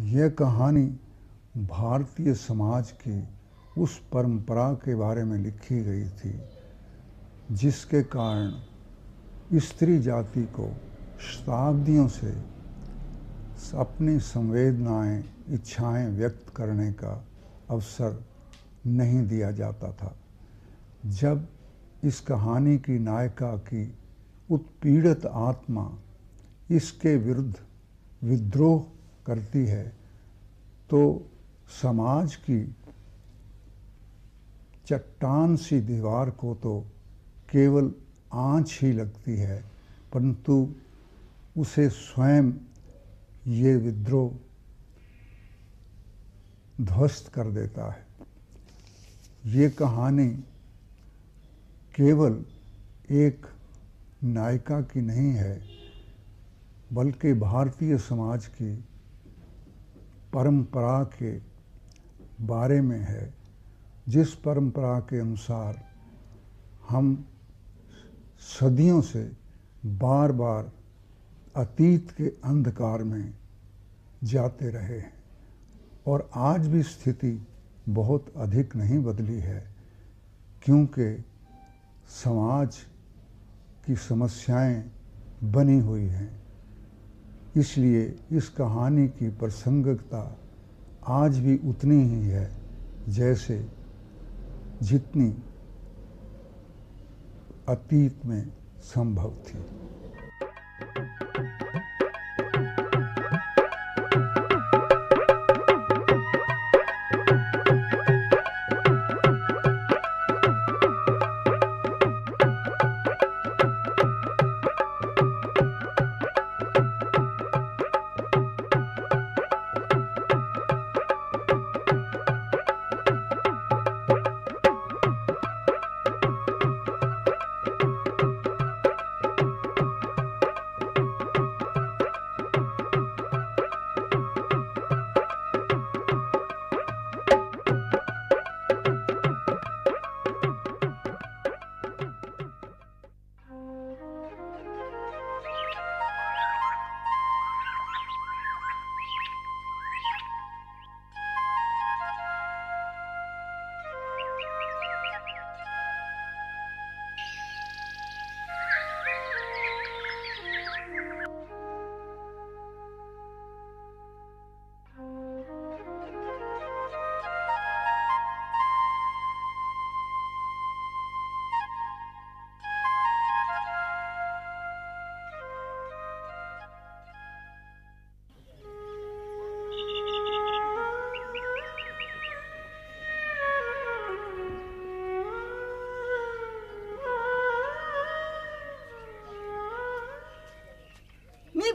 यह कहानी भारतीय समाज की उस परंपरा के बारे में लिखी गई थी जिसके कारण स्त्री जाति को शताब्दियों से अपनी संवेदनाएं, इच्छाएं व्यक्त करने का अवसर नहीं दिया जाता था। जब इस कहानी की नायिका की उत्पीड़ित आत्मा इसके विरुद्ध विद्रोह करती है तो समाज की चट्टान सी दीवार को तो केवल आंच ही लगती है, परंतु उसे स्वयं ये विद्रोह ध्वस्त कर देता है। ये कहानी केवल एक नायिका की नहीं है, बल्कि भारतीय समाज की परंपरा के बारे में है, जिस परंपरा के अनुसार हम सदियों से बार बार अतीत के अंधकार में जाते रहे हैं और आज भी स्थिति बहुत अधिक नहीं बदली है, क्योंकि समाज की समस्याएं बनी हुई हैं। इसलिए इस कहानी की प्रासंगिकता आज भी उतनी ही है जैसे जितनी अतीत में संभव थी।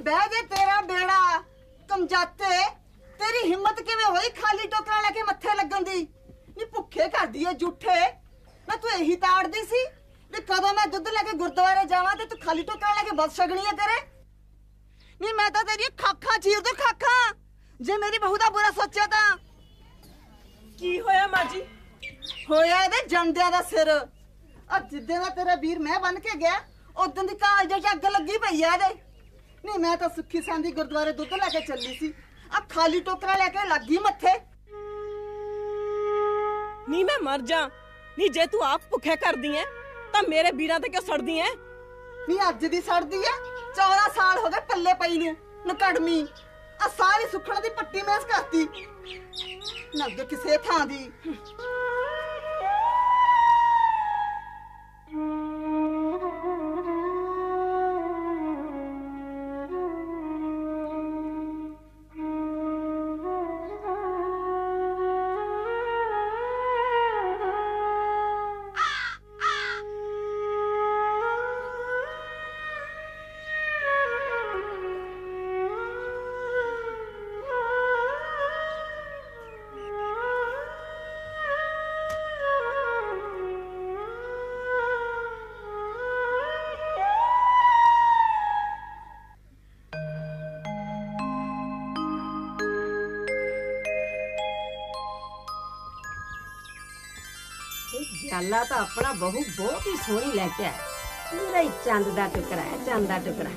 बह गए तेरा बेड़ा कमजाते, तेरी हिम्मत किवें होई खाली टोकरा लेके मत्थे लगन दी? नी भुखे कर दिए झूठे ना, तू यही ताड़दी सी वे कदों मैं दुध लेके गुरुद्वारे जावां ते तू खाली टोकरा लेके बस छगनी करे? नी मैं तो तेरी खाखा चीर दूं खाखा जे मेरी बहू दा बुरा सोचा ता। की होया मां जी? होया इहदे जंदियां दा सिर। आ जिद्दे दा तेरा वीर मैं बन के गया उदन दी कालजे च अग लगी पई आ इहदे। नहीं मैं तो सुखी सांदी गुरुद्वारे दुध लेके चली सी, आ खाली टोकरा लेके लगी मत्थे। नी मैं मर जा, नी जे तू आप भुखे कर दी है ता मेरे बीरा ते क्यों सड़दी है? नी अज दी सड़दी है, 14 साल हो गए पल्ले पई नू नकड़मी। आ सारी सुखण दी पट्टी मेस करती नग किसे थां दी। ग्याला तो अपना बहू बहुत ही सोहनी लेके आया, पूरा ही चंद दा टुकड़ा है, चंद दा टुकड़ा।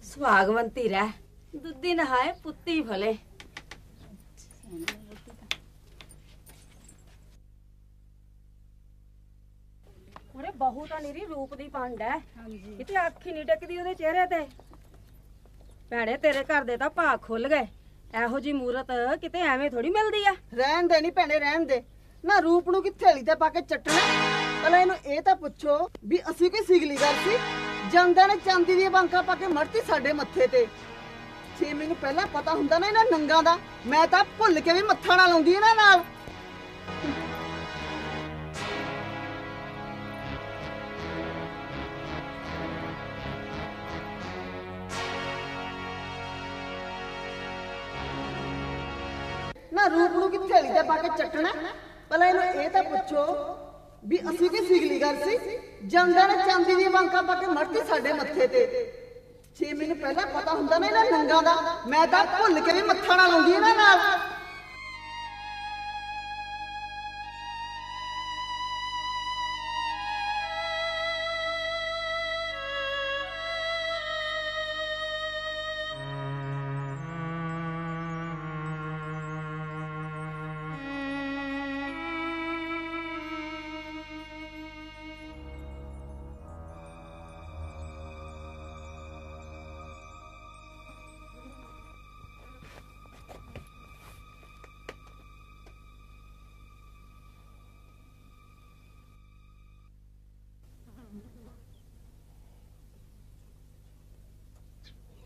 सुहागवंती रह, दुद्धी नहाए पुत्ती फले। ਉਹਰੇ ਬਹੂ ਤਾਂ ਨੀਰੀ ਰੂਪ ਦੀ ਪੰਡ ਐ, ਕਿਤੇ ਅੱਖ ਹੀ ਨਹੀਂ ਟਿਕਦੀ ਉਹਦੇ ਚਿਹਰੇ ਤੇ। ਭੈਣੇ ਤੇਰੇ ਘਰ ਦੇ ਤਾਂ ਭਾਗ ਖੁੱਲ ਗਏ, ਇਹੋ ਜੀ ਮੂਰਤ ਕਿਤੇ ਐਵੇਂ ਥੋੜੀ ਮਿਲਦੀ ਆ। ਰਹਿਣ ਦੇ ਨੀ ਭੈਣੇ, ਰਹਿਣ ਦੇ ਨਾ। ਰੂਪ ਨੂੰ ਕਿੱਥੇ ਥੈਲੀ ਤੇ ਪਾ ਕੇ ਚੱਟਣਾ। ਪਹਿਲਾਂ ਇਹਨੂੰ ਇਹ ਤਾਂ ਪੁੱਛੋ ਵੀ ਅਸੀਂ ਕੋਈ ਸਿਗਲੀ ਗੱਲ ਸੀ? ਜਾਂਦਿਆਂ ਨੇ ਚਾਂਦੀ ਦੀਆਂ ਬਾਂਕਾਂ ਪਾ ਕੇ ਮੜਤੀ ਸਾਡੇ ਮੱਥੇ ਤੇ। ਜੇ ਮੈਨੂੰ ਪਹਿਲਾਂ ਪਤਾ ਹੁੰਦਾ ਨਾ ਇਹਨਾਂ ਨੰਗਾਂ ਦਾ, ਮੈਂ ਤਾਂ ਭੁੱਲ ਕੇ ਵੀ ਮੱਥਾ ਨਾ ਲਾਉਂਦੀ ਇਹਨਾਂ ਨਾਲ। ਨਾ ਰੂਪ ਨੂੰ ਕਿੱਥੇ ਥੈਲੀ ਤੇ ਪਾ ਕੇ ਚੱਟਣਾ। ਪਹਿਲਾਂ ਇਹਨੂੰ ਇਹ ਤਾਂ ਪੁੱਛੋ ਵੀ ਅਸੀਂ ਕੋਈ ਸਿਗਲੀ ਗੱਲ ਸੀ? ਜਾਂਦਿਆਂ ਨੇ ਚਾਂਦੀ ਦੀਆਂ ਬਾਂਕਾਂ ਪਾ ਕੇ ਮੜਤੀ ਸਾਡੇ ਮੱਥੇ ਤੇ। ਜੇ ਮੈਨੂੰ ਪਹਿਲਾਂ ਪਤਾ ਹੁੰਦਾ ਨਾ ਇਹਨਾਂ ਨੰਗਾਂ ਦਾ, ਮੈਂ ਤਾਂ ਭੁੱਲ ਕੇ ਵੀ ਮੱਥਾ ਨਾ ਲਾਉਂਦੀ ਇਹਨਾਂ ਨਾਲ।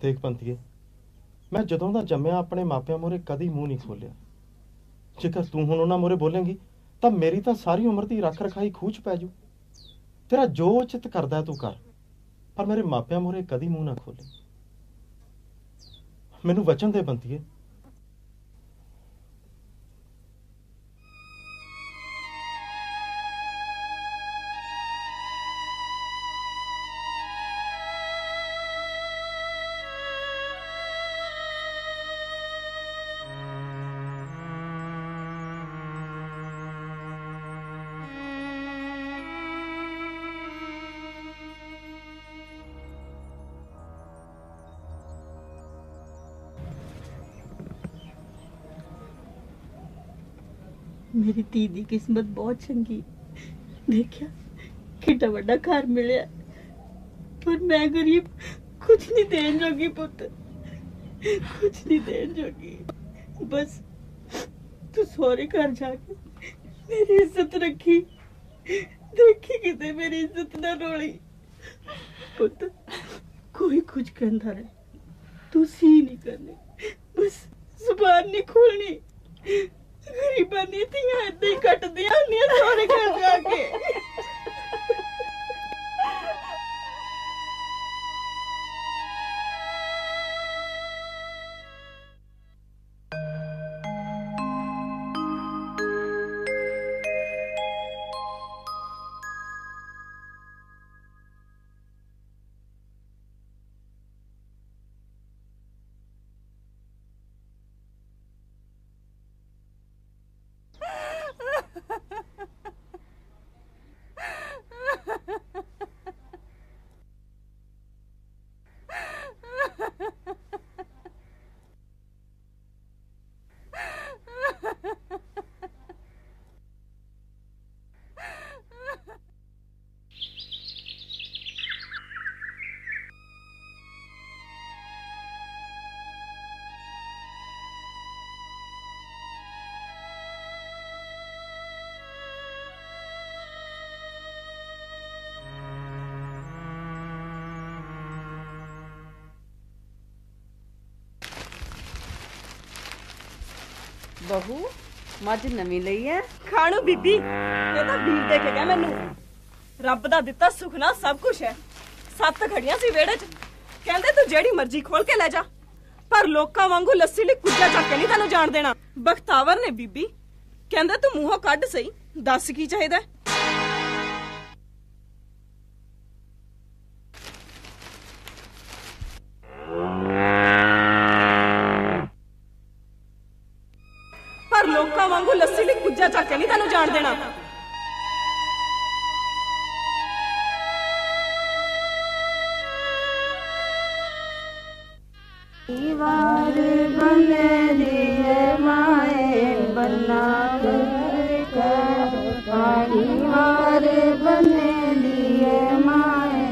ਦੇਖ ਪੰਤੀਏ, ਮੈਂ ਜਦੋਂ ਦਾ ਜੰਮਿਆ ਆਪਣੇ ਮਾਪਿਆਂ ਮੂਹਰੇ ਕਦੀ ਮੂੰਹ ਨਹੀਂ ਖੋਲਿਆ। ਜੇਕਰ ਤੂੰ ਹੁਣ ਉਹਨਾਂ ਮੂਹਰੇ ਬੋਲੇਂਗੀ ਤਾਂ ਮੇਰੀ ਤਾਂ ਸਾਰੀ ਉਮਰ ਦੀ ਰੱਖ ਰਖਾਈ ਖੂਹ 'ਚ ਪੈ ਜੂ। ਤੇਰਾ ਜੋ ਚਿੱਤ ਕਰਦਾ ਤੂੰ ਕਰ, ਪਰ ਮੇਰੇ ਮਾਪਿਆਂ ਮੂਹਰੇ ਕਦੀ ਮੂੰਹ ਨਾ ਖੋਲੇ। ਮੈਨੂੰ ਵਚਨ ਦੇ ਪੰਤੀਏ। मेरी धी दी किस्मत बहुत चंगी। देखिया कितना बड़ा घर मिले, पर मैं गरीब, कुछ नहीं देन जोगी पुत, कुछ नहीं देन जोगी। बस तू सौरे घर जाके मेरी इज्जत रखी, देखी किते मेरी इज्जत ना रोली। पुत कोई कुछ कहता रहे, तू सी नहीं करनी, बस जुबान नहीं खोलनी। गरीबां दी धीआं इदां ही कटदियां हुंदियां सौरे घर जाके। बहू मज नवी लई है खाणू बीबी, ये तो बीर दे के गया मैनू। रब दा दिता सुखना सब कुछ है। 7 खड़ियां सी वेड़े च, कहंदे तू जेड़ी मर्जी खोल के ले जा, पर लोकां वांगू लस्सी लई कुज्जा चक के नहीं तैनू जान देना। बख्तावर ने बीबी कहंदे तू मूंहों कढ सही, दस की चाहीदा। पर लोकां वांगू लस्सी लई कुज्जा चक के नहीं तैनू जान देना। दीवार बने दिए माए बना आई मारे बने लिए माए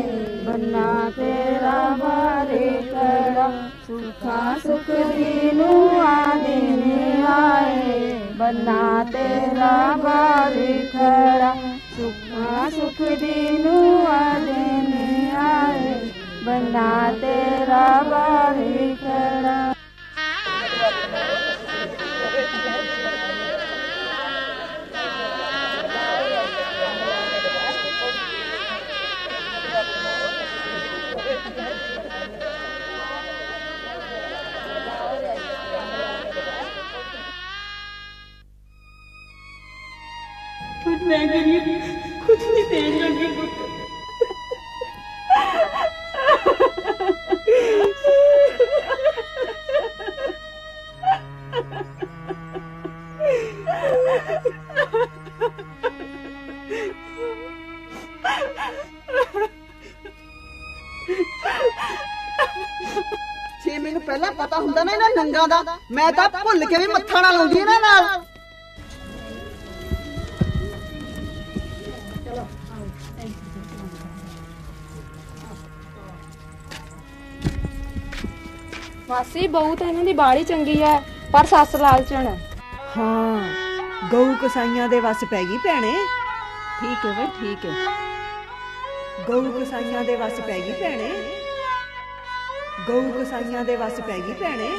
बना तेरा बारे करा सुखा सुख दीनू आदने आए बना तेरा बारे खड़ा सुखा सुख दीनू आदने आए बना तेरा बारे खड़ा। पर मैं गरीब कुछ नहीं देने लगी पुत्र। ਜੇ ਮੈਨੂੰ ਪਹਿਲਾਂ ਪਤਾ ਹੁੰਦਾ ਨਾ ਇਹਨਾਂ ਨੰਗਾ ਦਾ ਮੈਂ ਤਾਂ ਭੁੱਲ ਕੇ ਵੀ ਮੱਥਾ ਨਾ ਲਾਉਂਦੀ ਇਹਨਾਂ ਨਾਲ। ਮਾਸੀ ਬਹੂ ਤਾਂ ਇਹਨਾਂ ਦੀ ਬਾੜੀ ਚੰਗੀ ਐ ਪਰ ਸੱਸ ਲਾਲਚਣ ਐ। ਹਾਂ ਗਊ ਕਸਾਈਆਂ ਦੇ ਵੱਸ ਪੈ ਗਈ ਭੈਣੇ। ठीक है भाई ठीक है। ਗਊ ਕਸਾਈਆਂ ਦੇ ਵੱਸ ਪੈ ਗਈ ਭੈਣੇ। ਗਊ ਕਸਾਈਆਂ ਦੇ ਵੱਸ ਪੈ ਗਈ ਭੈਣੇ।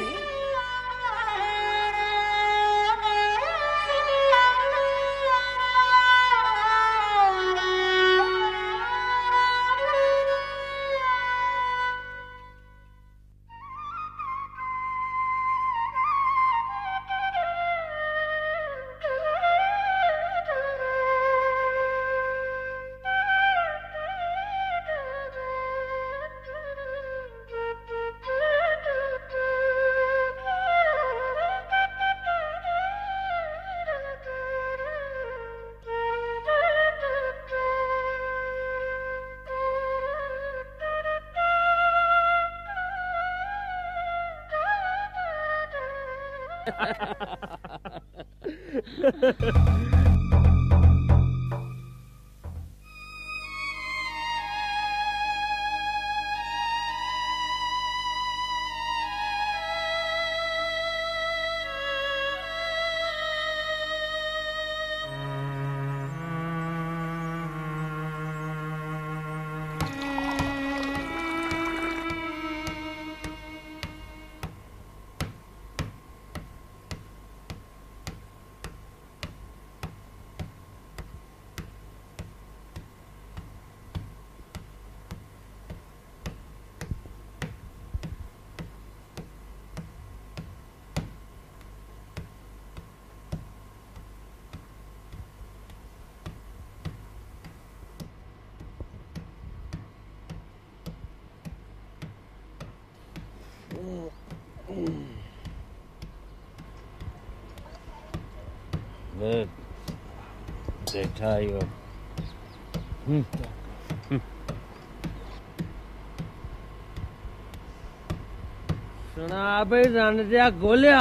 बैठा ही हो। सुना बई रन दिया गोलिया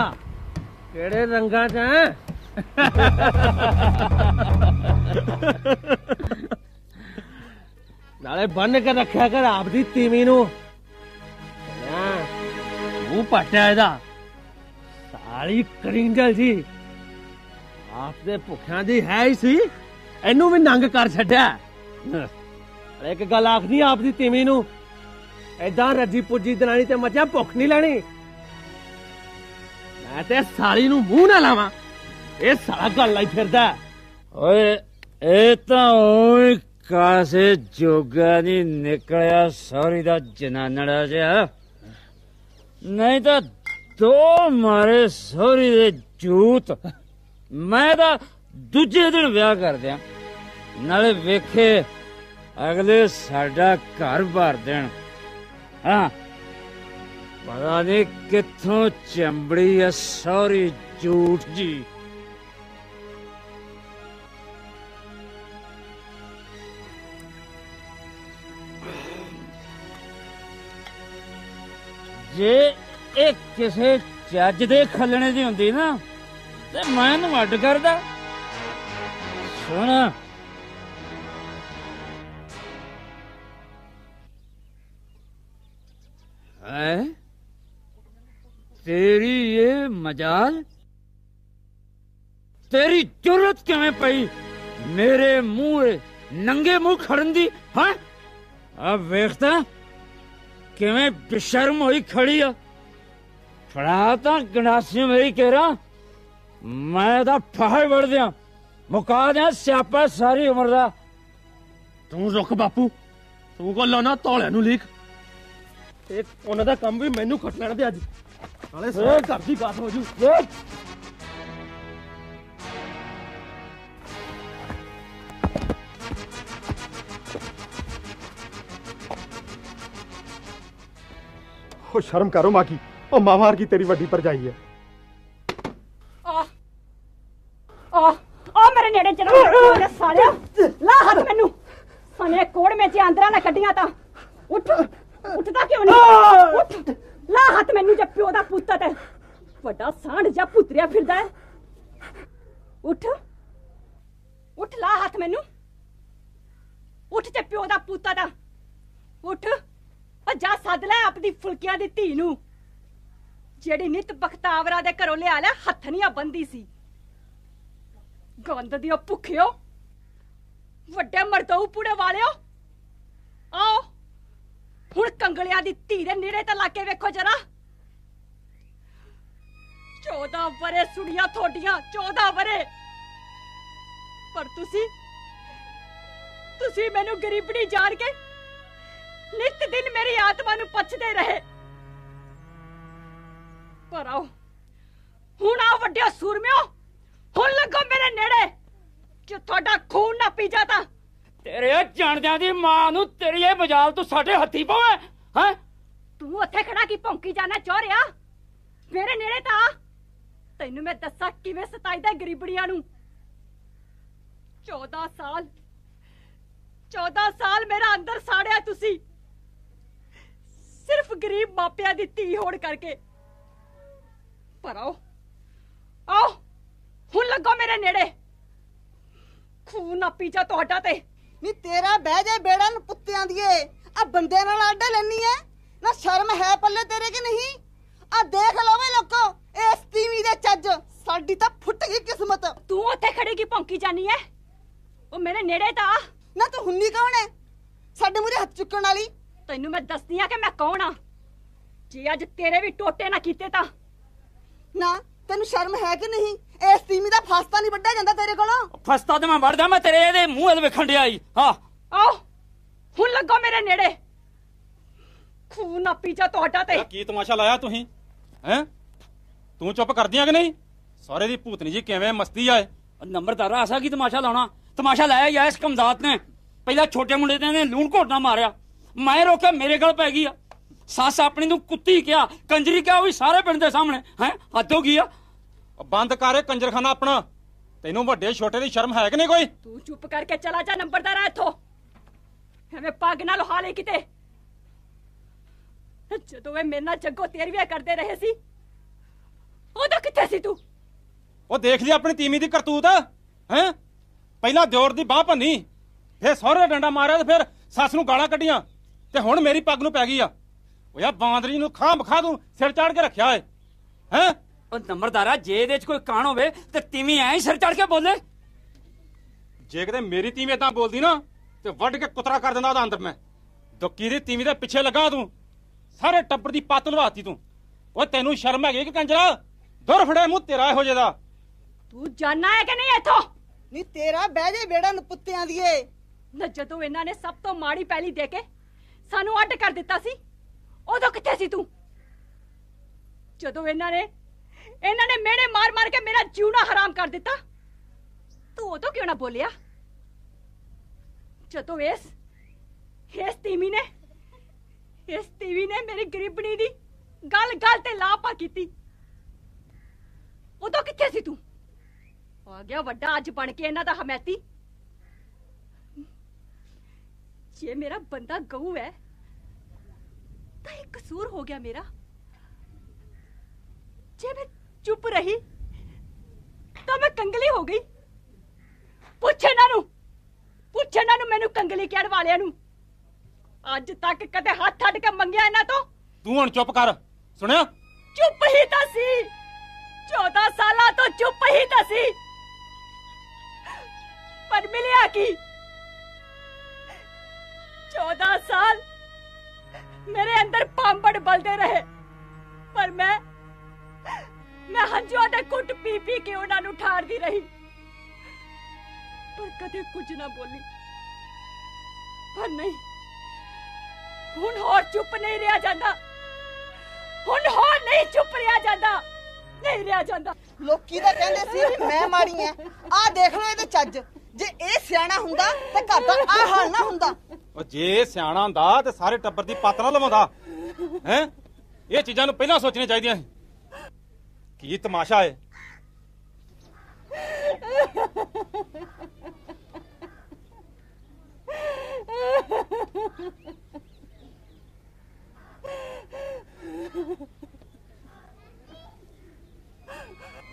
केड़े रंगा च है? नाले बन के रखा कर आपदी तीवी नू मुंह पट्टा एदा साली करिंगल जी आपदे भुखियां दी है ही सी एनू भी नंग कर छड्या। एक गल आखनी आपदी तीवी नू ऐदां रजी पुजी दलानी ते मजा भुख नहीं लैनी। मैं ते साली नू मूंह ना लावां ए साला गल लाई फिरदा। ओए ए तां ओए कासे जोगा नहीं निकलिया सौरी दा जनानड़ा जिहा नहीं तां दो मारे सौरी दे जूत मैं तां दूजे दिन विआह कर दियां नाले वेखे अगले साडा घर भर देण। हाँ पता नहीं कित्थों चंबड़ी है सौरी झूठ जी। जे एक किसे चज दे खलने दी हुंदी ना ते मैं इहनूं अड्ड करदा। सुन है तेरी ये मजाल, तेरी जरूरत किवें पई मेरे मुंह नंगे मुंह खड़न दी? हाँ अब वेखता किवें बेशर्म होई खड़ी आ। फड़ा तां गंडासी मेरी केरा, मैं तां फाहे वड़ दियां, मुका दियां स्यापा सारी उम्र दा। तू रुक बापू, तू को लाना तौले नूं लीक। एक ਉਹਨਾਂ ਦਾ ਕੰਮ ਵੀ ਮੈਨੂੰ ਖੱਟ ਲੈਣ ਦੇ ਅੱਜ, ਨਾਲੇ ਸਾਰੇ ਘਰ ਦੀ ਗੱਲ ਹੋ ਜੂ। ਉਹ ਸ਼ਰਮ ਕਰੋ ਮਾਕੀ, ਉਹ ਮਾਵਾਰ ਕੀ ਤੇਰੀ ਵੱਡੀ ਭਰਜਾਈ ਹੈ। ਆ ਮੇਰੇ ਨੇੜੇ ਚਲਾ ਸਾਲਿਆ, ਲਾ ਹੱਥ ਮੈਨੂੰ। ਸਨੇ ਕੋੜ ਵਿੱਚ ਆਂਦਰਾਂ ਨਾ ਕੱਢੀਆਂ ਤਾਂ ਉੱਠ, ਉੱਠਦਾ ਕਿਉਂ ਨਹੀਂ? ਉੱਠ, ਲਾ ਹੱਥ ਮੈਨੂੰ ਜੇ ਪਿਓ ਦਾ ਪੁੱਤ ਤੇ ਵੱਡਾ ਸਾਂਢ ਜਾਂ ਪੁੱਤਰਿਆ ਫਿਰਦਾ ਹੈ। ਉੱਠ, ਉੱਠ, ਲਾ ਹੱਥ ਮੈਨੂੰ। ਉੱਠ ਤੇ ਪਿਓ ਦਾ ਪੁੱਤ ਦਾ ਉੱਠ। ਜਾ ਸੱਦ ਲੈ ਆਪਣੀ ਫੁਲਕਿਆਂ ਦੀ ਧੀ ਨੂੰ, ਜਿਹੜੀ ਨਿਤ ਬਖਤਾਵਰਾ ਦੇ ਘਰੋਂ ਲਿਆ ਲੈ ਹੱਥਨੀਆਂ ਬੰਦੀ ਸੀ। ਗੰਦ ਦਿਓ ਭੁੱਖਿਓ, ਵੱਡੇ ਮਰਦਊ ਪੂੜੇ ਵਾਲਿਓ, ਆਓ ਹੁਣ ਕੰਗਲਿਆਂ ਦੀ ਧੀ ਦੇ ਨੇੜੇ ਤਾਂ ਲਾ ਕੇ ਵੇਖੋ ਜਰਾ। 14 ਵਰੇ ਸੁਣੀਆਂ ਤੁਹਾਡੀਆਂ, 14 ਵਰੇ। ਪਰ ਤੁਸੀਂ ਮੈਨੂੰ ਗਰੀਬਣੀ ਜਾਣ ਕੇ ਨਿਤ ਦਿਨ ਮੇਰੀ ਆਤਮਾ ਨੂੰ ਪਛਦੇ ਰਹੇ। ਪਰ ਆਓ ਹੁਣ ਆ ਵੱਡਿਓ ਸੂਰਮਿਓ, ਹੁਣ ਲੱਗੋ ਮੇਰੇ ਨੇੜੇ, ਜੇ ਤੁਹਾਡਾ ਖੂਨ ਨਾ ਪੀ ਜਾਤਾ। तेरे जाणदियां दी मां नूं तेरी ये मजाल तू साडे हत्थी पवे हैं? तू उत्थे खड़ा की भौंकी जाना चाह रिया? मेरे नेड़े ता तैनू मैं दस्सा किवें सताईदा गरीबड़ियां नूं। 14 साल मेरा अंदर साड़िया तुसी, सिर्फ गरीब मापिया दी धी होण करके। पर आओ हुण लगो मेरे नेड़े, खून ना पी जा तुहाडा ते। ਨੀ ਤੇਰਾ ਬਹਿ ਜਾ ਬੇੜਾ ਨੂੰ ਪੁੱਤਿਆਂ ਦੀਏ, ਆ ਬੰਦੇ ਨਾਲ ਆਡਾ ਲੈਣੀ ਐ ਨਾ? ਸ਼ਰਮ ਹੈ ਪੱਲੇ ਤੇਰੇ ਕਿ ਨਹੀਂ? ਆ ਦੇਖ ਲਓ ਵੇ ਲੋਕੋ ਇਸ ਤੀਵੀਂ ਦੇ ਚੱਜ, ਸਾਡੀ ਤਾਂ ਫੁੱਟ ਗਈ ਕਿਸਮਤ। ਤੂੰ ਉੱਥੇ ਖੜੀ ਕੀ ਭੌਂਕੀ ਜਾਨੀ ਐ? ਉਹ ਮੇਰੇ ਨੇੜੇ ਤਾਂ ਆ। ਨਾ ਤੂੰ ਹੁੰਨੀ ਕੌਣ ਐ ਸਾਡੇ ਮੂਹਰੇ ਹੱਥ ਚੁੱਕਣ ਵਾਲੀ? ਤੈਨੂੰ ਮੈਂ ਦੱਸਦੀ ਆ ਕਿ ਮੈਂ ਕੌਣ ਆ। ਜੇ ਅੱਜ ਤੇਰੇ ਵੀ ਟੋਟੇ ਨਾ ਕੀਤੇ ਤਾਂ। ਨਾ ਤੈਨੂੰ ਸ਼ਰਮ ਹੈ ਕਿ ਨਹੀਂ? ਇਸ ਤੀਵੀਂ ਦਾ ਫਸਤਾ ਨਹੀਂ ਵੱਢਿਆ ਜਾਂਦਾ ਤੇਰੇ ਕੋਲੋਂ। ਫਸਤਾ ਤੇ ਮੈਂ ਵੜਦਾ, ਮੈਂ ਤੇਰੇ ਇਹਦੇ ਮੂੰਹ ਵੱਲ ਵੇਖਣ ਡਿਆ ਈ। ਹਾਂ ਆਓ ਹੁਣ ਲੱਗੋ ਮੇਰੇ ਨੇੜੇ, ਖੂਨ ਨਾ ਪੀ ਜਾ ਤੁਹਾਡਾ ਤੇ। ਕੀ ਤਮਾਸ਼ਾ ਲਾਇਆ ਤੁਸੀਂ ਹੈਂ? ਤੂੰ ਚੁੱਪ ਕਰਦੀਆਂ ਕਿ ਨਹੀਂ? ਸਾਰੇ ਦੀ ਭੂਤਨੀ ਜੀ ਕਿਵੇਂ ਮਸਤੀ ਆਏ। ਨੰਬਰਦਾਰਾ ਆਸਾ ਕੀ ਤਮਾਸ਼ਾ ਲਾਉਣਾ? ਤਮਾਸ਼ਾ ਲਾਇਆ ਹੀ ਇਸ ਕਮਜ਼ਾਤ ਨੇ। ਪਹਿਲਾਂ ਛੋਟੇ ਮੁੰਡੇ ਨੇ ਲੂਣ ਘੋਟਣਾ ਮਾਰਿਆ, ਮੈਂ ਰੋਕਿਆ, ਮੇਰੇ ਗਲ ਪੈ ਗਈ ਆ। ਸੱਸ ਆਪਣੀ ਨੂੰ ਕੁੱਤੀ ਕਿਹਾ, ਕੰਜਰੀ ਕਿਹਾ, ਉਹ ਵੀ ਸਾਰੇ ਪਿੰਡ ਦੇ ਸਾਹਮਣੇ। ਹੈ ਹੱਦ ਹੋ ਗਈ ਆ। ਬੰਦ ਕਰ ਕੰਜਰਖਾਨਾ ਆਪਣਾ। ਤੈਨੂੰ ਵੱਡੇ ਛੋਟੇ ਦੀ ਸ਼ਰਮ ਹੈ ਕਿ ਨਹੀਂ ਕੋਈ? ਤੂੰ ਚੁੱਪ ਕਰਕੇ ਚਲਾ ਜਾ ਨੰਬਰਦਾਰਾ ਇੱਥੋਂ, ਐਵੇਂ ਪੱਗ ਨਾਲ ਲੁਹਾ ਲਈ ਕਿਤੇ। ਜਦੋਂ ਇਹ ਮੇਰੇ ਨਾਲ ਜੱਗੋ ਤੇਰਵੀਆਂ ਕਰਦੇ ਰਹੇ ਸੀ ਉਦੋਂ ਕਿੱਥੇ ਸੀ ਤੂੰ? ਉਹ ਦੇਖ ਲਈ ਆਪਣੀ ਤੀਵੀਂ ਦੀ ਕਰਤੂਤ ਹੈ। ਪਹਿਲਾਂ ਦਿਓਰ ਦੀ ਬਾਹ ਭੰਨੀ, ਫਿਰ ਸਹੁਰੇ ਡੰਡਾ ਮਾਰਿਆ, ਤੇ ਫਿਰ ਸੱਸ ਨੂੰ ਗਾਲਾਂ ਕੱਢੀਆਂ, ਤੇ ਹੁਣ ਮੇਰੀ ਪੱਗ ਨੂੰ ਪੈ ਗਈ ਆ। ਉਹ ਯਾ ਬਾਂਦਰੀ ਨੂੰ ਖਾਂ ਬਖਾ ਤੂੰ ਸਿਰ ਚਾੜ ਕੇ ਰੱਖਿਆ ਏ ਹੈ। ਉਹ ਨੰਬਰਦਾਰਾ ਜੇ ਇਹਦੇ 'ਚ ਕੋਈ ਕਾਣ ਹੋਵੇ ਤੇ ਤੀਵੀਂ ਐਂ ਸਿਰ ਚੜ ਕੇ ਬੋਲੇ। ਜੇ ਕਿਤੇ ਮੇਰੀ ਤੀਵੀਂ ਏਦਾਂ ਬੋਲਦੀ ਨਾ ਤੇ ਵੱਢ ਕੇ ਕੁਤਰਾ ਕਰ ਦਿੰਦਾ ਉਹਦਾ ਅੰਦਰ ਮੈਂ। ਦੁੱਕੀ ਦੀ ਤੀਵੀਂ ਦੇ ਪਿੱਛੇ ਲੱਗਾ ਤੂੰ, ਸਾਰੇ ਟੱਬਰ ਦੀ ਪੱਤ ਲਵਾਤੀ ਤੂੰ। ਓਏ ਤੈਨੂੰ ਸ਼ਰਮ ਹੈਗੀ ਕਿ ਕੰਜਰਾ? ਦੁਰ ਫੜੇ ਮੂੰਹ ਤੇਰਾ ਇਹੋ ਜਿਹਦਾ। ਤੂੰ ਜਾਣਾ ਹੈ ਕਿ ਨਹੀਂ ਇੱਥੋਂ? ਨੀ ਤੇਰਾ ਬਹਿ ਜੇ ਬੇੜਾ ਨੂੰ ਪੁੱਤਿਆਂ ਦੀਏ। ਨਾ ਜਦੋਂ ਇਹਨਾਂ ਨੇ ਸਭ ਤੋਂ ਮਾੜੀ ਪੈਲੀ ਦੇ ਕੇ ਸਾਨੂੰ ਅੱਡ ਕਰ ਦਿੱਤਾ ਸੀ ਉਦੋਂ ਕਿੱਥੇ ਸੀ ਤੂੰ? ਜਦੋਂ ਇਹਨਾਂ ਨੇ ਮਿਹਣੇ ਮਾਰ ਮਾਰ ਕੇ ਮੇਰਾ ਜਿਉਣਾ ਹਰਾਮ ਕਰ ਦਿੱਤਾ, ਤੂੰ ਉਦੋਂ ਕਿਉਂ ਨਾ ਬੋਲਿਆ? ਜਦੋਂ ਇਸ ਤੀਵੀਂ ਨੇ ਮੇਰੀ ਗਰੀਬਣੀ ਦੀ ਗੱਲ ਤੇ ਲਾਪਾ ਕੀਤੀ, ਉਦੋਂ ਕਿੱਥੇ ਸੀ ਤੂੰ? ਆ ਗਿਆ ਵੱਡਾ ਅੱਜ ਬਣ ਕੇ ਇਹਨਾਂ ਦਾ ਹਮੈਤੀ। ਜੇ ਮੇਰਾ ਬੰਦਾ ਗਊ ਹੈ ਤਾਂ ਇਹ ਕਸੂਰ ਹੋ ਗਿਆ ਮੇਰਾ। ਜੇ ਮੈਂ ਚੁੱਪ ਰਹੀ ਤਾਂ ਮੈਂ ਕੰਗਲੀ ਹੋ ਗਈ। ਪੁੱਛ ਇਹਨਾਂ ਨੂੰ ਮੈਨੂੰ ਕੰਗਲੀ ਕਹਿਣ ਵਾਲਿਆਂ ਨੂੰ। ਅੱਜ ਤੱਕ ਕਦੇ ਹੱਥ ਅੱਡ ਕੇ ਮੰਗਿਆ ਇਹਨਾਂ ਤੋਂ? ਤੂੰ ਹੁਣ ਚੁੱਪ ਕਰ, ਸੁਣਿਆ? ਚੁੱਪ ਹੀ ਤਾਂ ਸੀ, 14 ਸਾਲਾਂ ਤੋਂ ਚੁੱਪ ਹੀ ਤਾਂ ਸੀ, ਪਰ ਮਿਲਿਆ ਕੀ? 14 ਸਾਲ ਮੇਰੇ ਅੰਦਰ ਪਾਂਬੜ ਬਲਦੇ ਰਹੇ, ਪਰ ਮੈਂ ਹੰਝੂਆਂ ਦੇ ਘੁੱਟ ਪੀ ਪੀ ਕੇ ਉਹਨਾਂ ਨੂੰ ਠਾਰਦੀ ਰਹੀ, ਪਰ ਕਦੇ ਕੁਝ ਨਾ ਬੋਲੀ। ਪਰ ਨਹੀਂ, ਹੁਣ ਹੋਰ ਚੁੱਪ ਨਹੀਂ ਰਿਹਾ ਜਾਂਦਾ, ਹੁਣ ਹੋਰ ਨਹੀਂ ਚੁੱਪ ਰਿਹਾ ਜਾਂਦਾ, ਨਹੀਂ ਰਿਹਾ ਜਾਂਦਾ। ਲੋਕੀ ਤਾਂ ਕਹਿੰਦੇ ਸੀ ਵੀ ਮੈਂ ਮਾੜੀ ਐ, ਆਹ ਦੇਖ ਲਓ ਇਹਦੇ ਚੱਜ। ਜੇ ਇਹ ਸਿਆਣਾ ਹੁੰਦਾ ਤੇ ਘਰ ਦਾ ਆਹ ਹਾਲ ਨਾ ਹੁੰਦਾ। ਉਹ ਜੇ ਸਿਆਣਾ ਹੁੰਦਾ ਤੇ ਸਾਰੇ ਟੱਬਰ ਦੀ ਪੱਤ ਨਾ ਲਵਾਉਂਦਾ ਹੈ। ਇਹ ਚੀਜ਼ਾਂ ਨੂੰ ਪਹਿਲਾਂ ਸੋਚਣੀਆਂ ਚਾਹੀਦੀਆਂ ਸੀ। ਕੀ ਤਮਾਸ਼ਾ ਹੈ।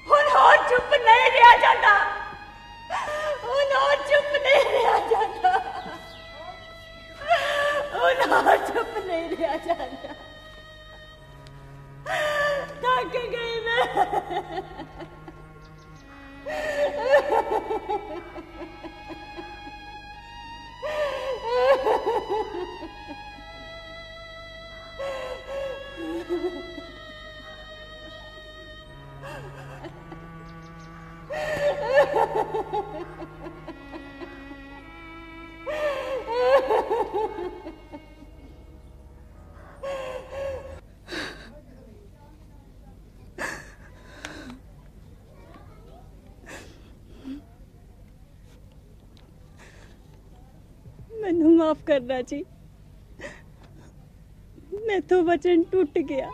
ਹੁਣ ਹੋਰ ਚੁੱਪ ਨਹੀਂ ਰਿਹਾ ਜਾਂਦਾ, ਹੁਣ ਹੋਰ ਚੁੱਪ ਨਹੀਂ ਰਿਹਾ ਜਾਂਦਾ, ਹੁਣ ਹੋਰ ਚੁੱਪ ਨਹੀਂ ਰਿਹਾ ਜਾਂਦਾ। ਥੱਕ ਗਈ ਮੈਂ। ਮੈਨੂੰ ਮਾफ करना जी, मैं तो वचन टूट गया।